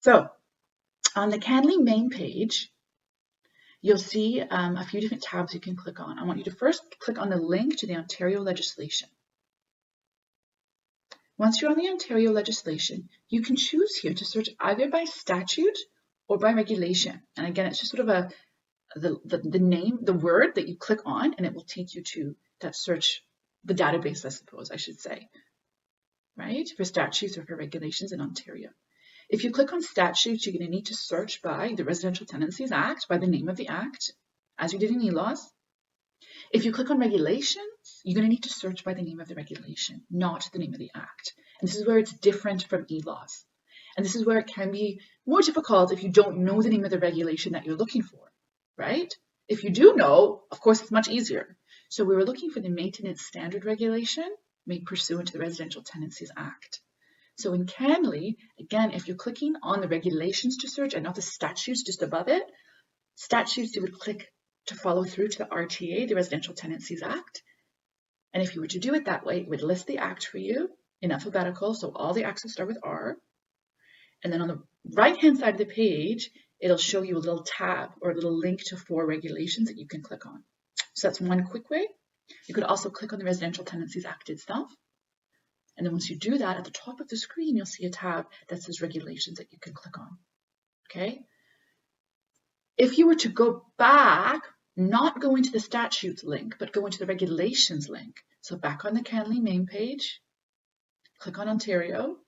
So on the CANLI main page, you'll see a few different tabs you can click on. I want you to first click on the link to the Ontario legislation. Once you're on the Ontario legislation, you can choose here to search either by statute or by regulation. And again, it's just sort of the name, the word that you click on, and it will take you to that search, the database, I suppose I should say, right? For statutes or for regulations in Ontario. If you click on statutes, you're going to need to search by the Residential Tenancies Act, by the name of the act, as you did in e-laws. If you click on regulations, you're going to need to search by the name of the regulation, not the name of the act. And this is where it's different from e-laws. And this is where it can be more difficult if you don't know the name of the regulation that you're looking for, right? If you do know, of course, it's much easier. So we were looking for the maintenance standard regulation made pursuant to the Residential Tenancies Act. So in CANLI, again, if you're clicking on the regulations to search and not the statutes just above it, statutes, you would click to follow through to the RTA, the Residential Tenancies Act. And if you were to do it that way, it would list the act for you in alphabetical, so all the acts will start with R. And then on the right-hand side of the page, it'll show you a little tab or a little link to 4 regulations that you can click on. So that's one quick way. You could also click on the Residential Tenancies Act itself. And then once you do that, at the top of the screen, you'll see a tab that says regulations that you can click on, okay? If you were to go back, not go into the statutes link, but go into the regulations link. So back on the CANLI main page, click on Ontario.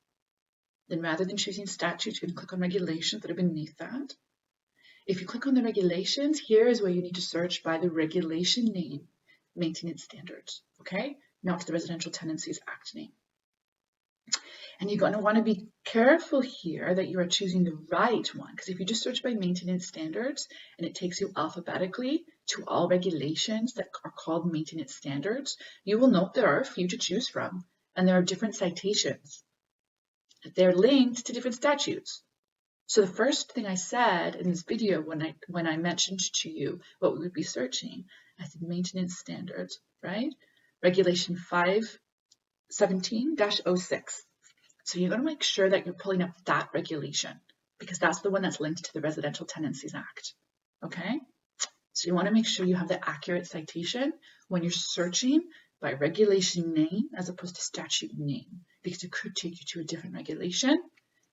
Then rather than choosing statutes, you can click on regulations that are beneath that. If you click on the regulations, here is where you need to search by the regulation name, maintenance standards, okay? Not the Residential Tenancies Act name. And you're going to want to be careful here that you are choosing the right one, because if you just search by maintenance standards and it takes you alphabetically to all regulations that are called maintenance standards, you will note there are a few to choose from, and there are different citations. They're linked to different statutes. So the first thing I said in this video when I mentioned to you what we would be searching, I said maintenance standards, right? Regulation 517-06. So you're going to make sure that you're pulling up that regulation because that's the one that's linked to the Residential Tenancies Act, okay? So you want to make sure you have the accurate citation when you're searching by regulation name as opposed to statute name, because it could take you to a different regulation.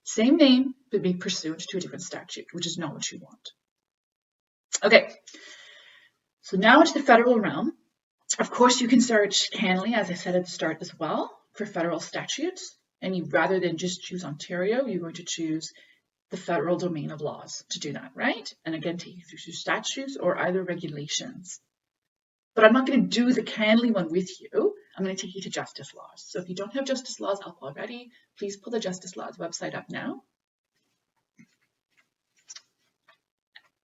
Same name, but be pursuant to a different statute, which is not what you want. Okay, so now into the federal realm. Of course, you can search CANLI, as I said at the start as well, for federal statutes. And rather than just choose Ontario, you're going to choose the federal domain of laws to do that, right? And again, take you through statutes or either regulations. But I'm not going to do the CANLI one with you. I'm going to take you to justice laws. So if you don't have justice laws up already, please pull the justice laws website up now.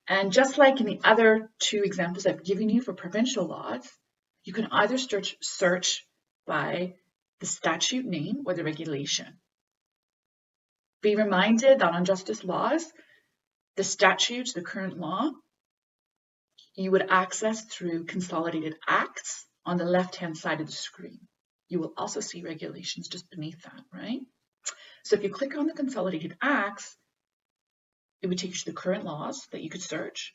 And just like in the other 2 examples I've given you for provincial laws, you can either search by the statute name or the regulation. Be reminded that on justice laws, the statutes, the current law, you would access through consolidated acts on the left-hand side of the screen. You will also see regulations just beneath that, right? So if you click on the consolidated acts, it would take you to the current laws that you could search.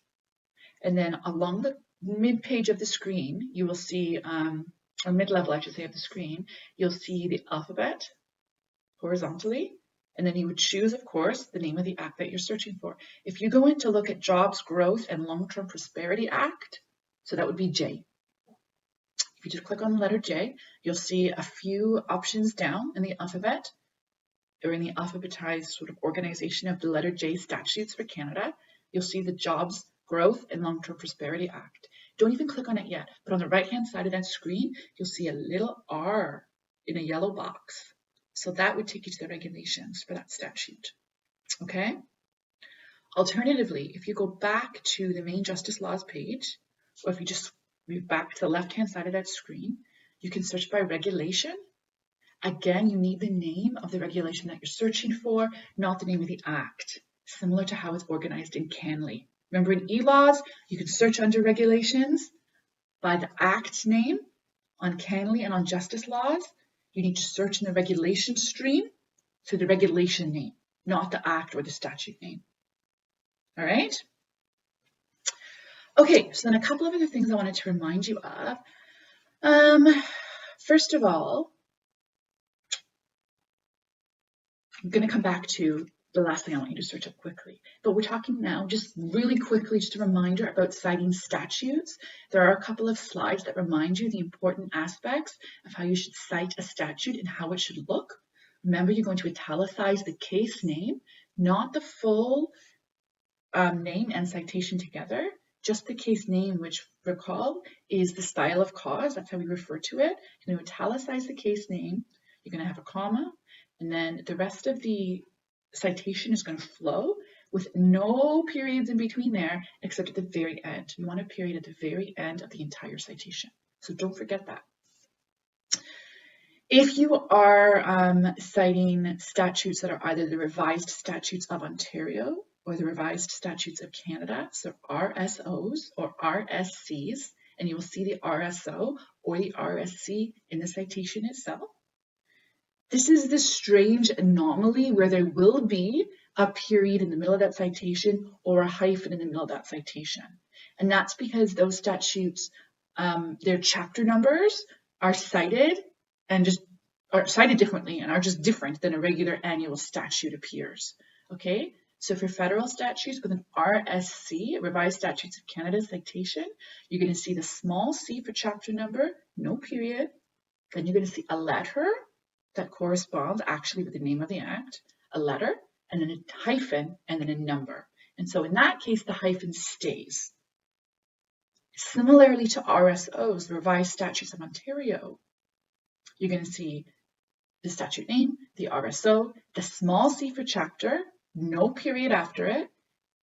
And then along the mid-page of the screen, you will see, or mid-level, I should say, of the screen, you'll see the alphabet horizontally. And then you would choose, of course, the name of the act that you're searching for. If you go in to look at Jobs, Growth, and Long-Term Prosperity Act, so that would be J. If you just click on the letter J, you'll see a few options down in the alphabet, or in the alphabetized sort of organization of the letter J statutes for Canada. You'll see the Jobs, Growth, and Long-Term Prosperity Act. Don't even click on it yet, but on the right-hand side of that screen, you'll see a little R in a yellow box. So that would take you to the regulations for that statute, okay? Alternatively, if you go back to the main justice laws page, or if you just move back to the left-hand side of that screen, you can search by regulation. Again, you need the name of the regulation that you're searching for, not the name of the act, similar to how it's organized in CANLI. Remember in e-laws, you can search under regulations by the act name. On CANLI and on justice laws, you need to search in the regulation stream through the regulation name, not the act or the statute name. All right? Okay, so then a couple of other things I wanted to remind you of. First of all, I'm going to come back to the last thing I want you to search up quickly. But we're talking now just really quickly, just a reminder about citing statutes. There are a couple of slides that remind you the important aspects of how you should cite a statute and how it should look. Remember, you're going to italicize the case name, not the full name and citation together, just the case name, which, recall, is the style of cause. That's how we refer to it. You're going to italicize the case name. You're going to have a comma, and then the rest of the citation is going to flow with no periods in between there, except at the very end. You want a period at the very end of the entire citation. So don't forget that. If you are citing statutes that are either the revised statutes of Ontario or the revised statutes of Canada, so RSOs or RSCs, and you will see the RSO or the RSC in the citation itself. This is the strange anomaly where there will be a period in the middle of that citation or a hyphen in the middle of that citation. And that's because those statutes, their chapter numbers are cited and just are cited differently and are just different than a regular annual statute appears. Okay, so for federal statutes with an RSC, Revised Statutes of Canada citation, you're going to see the small c for chapter number, no period. Then you're going to see a letter that corresponds actually with the name of the act, a letter, and then a hyphen, and then a number. And so in that case, the hyphen stays. Similarly to RSOs, the Revised Statutes of Ontario, you're going to see the statute name, the RSO, the small c for chapter, no period after it.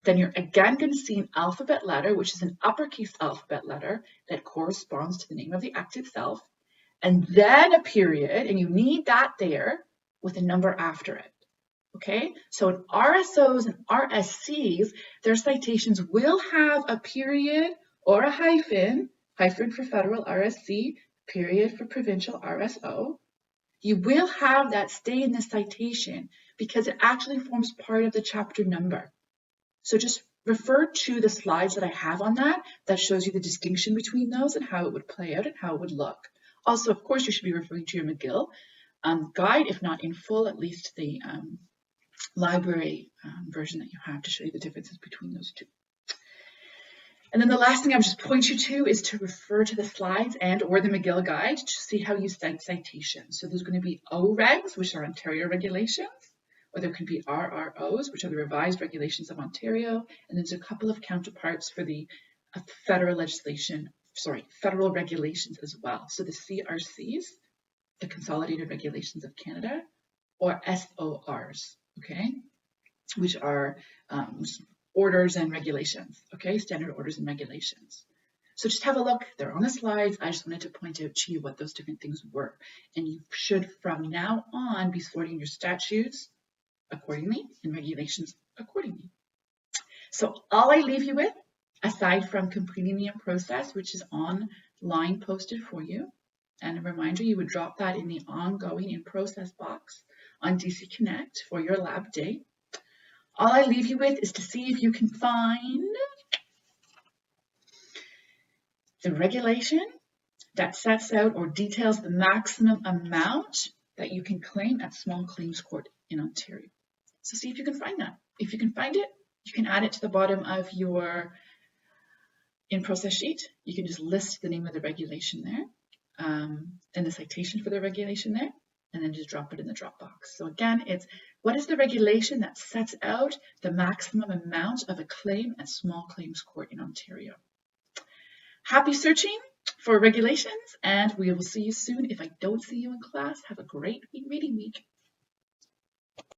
Then you're again going to see an alphabet letter, which is an uppercase alphabet letter that corresponds to the name of the act itself, and then a period, and you need that there with a number after it. Okay, so in RSOs and RSCs, their citations will have a period or a hyphen for federal RSC, period for provincial RSO. You will have that stay in the citation because it actually forms part of the chapter number. So just refer to the slides that I have on that shows you the distinction between those and how it would play out and how it would look. Also, of course, you should be referring to your McGill guide, if not in full, at least the library version that you have to show you the differences between those two. And then the last thing I would just point you to is to refer to the slides and or the McGill guide to see how you cite citations. So there's going to be OREGs, which are Ontario regulations, or there could be RROs, which are the revised regulations of Ontario, and there's a couple of counterparts for the federal regulations as well. So the CRCs, the Consolidated Regulations of Canada, or SORs, okay, which are orders and regulations, okay, standard orders and regulations. So just have a look, they're on the slides. I just wanted to point out to you what those different things were. And you should from now on be sorting your statutes accordingly and regulations accordingly. So all I leave you with, aside from completing the process, which is online posted for you, and a reminder, you would drop that in the ongoing in process box on DC Connect for your lab day. All I leave you with is to see if you can find the regulation that sets out or details the maximum amount that you can claim at small claims court in Ontario. So see if you can find that. If you can find it, you can add it to the bottom of your in-process sheet. You can just list the name of the regulation there and the citation for the regulation there, and then just drop it in the Dropbox. So again, it's what is the regulation that sets out the maximum amount of a claim at small claims court in Ontario. Happy searching for regulations, and we will see you soon. If I don't see you in class, have a great reading week.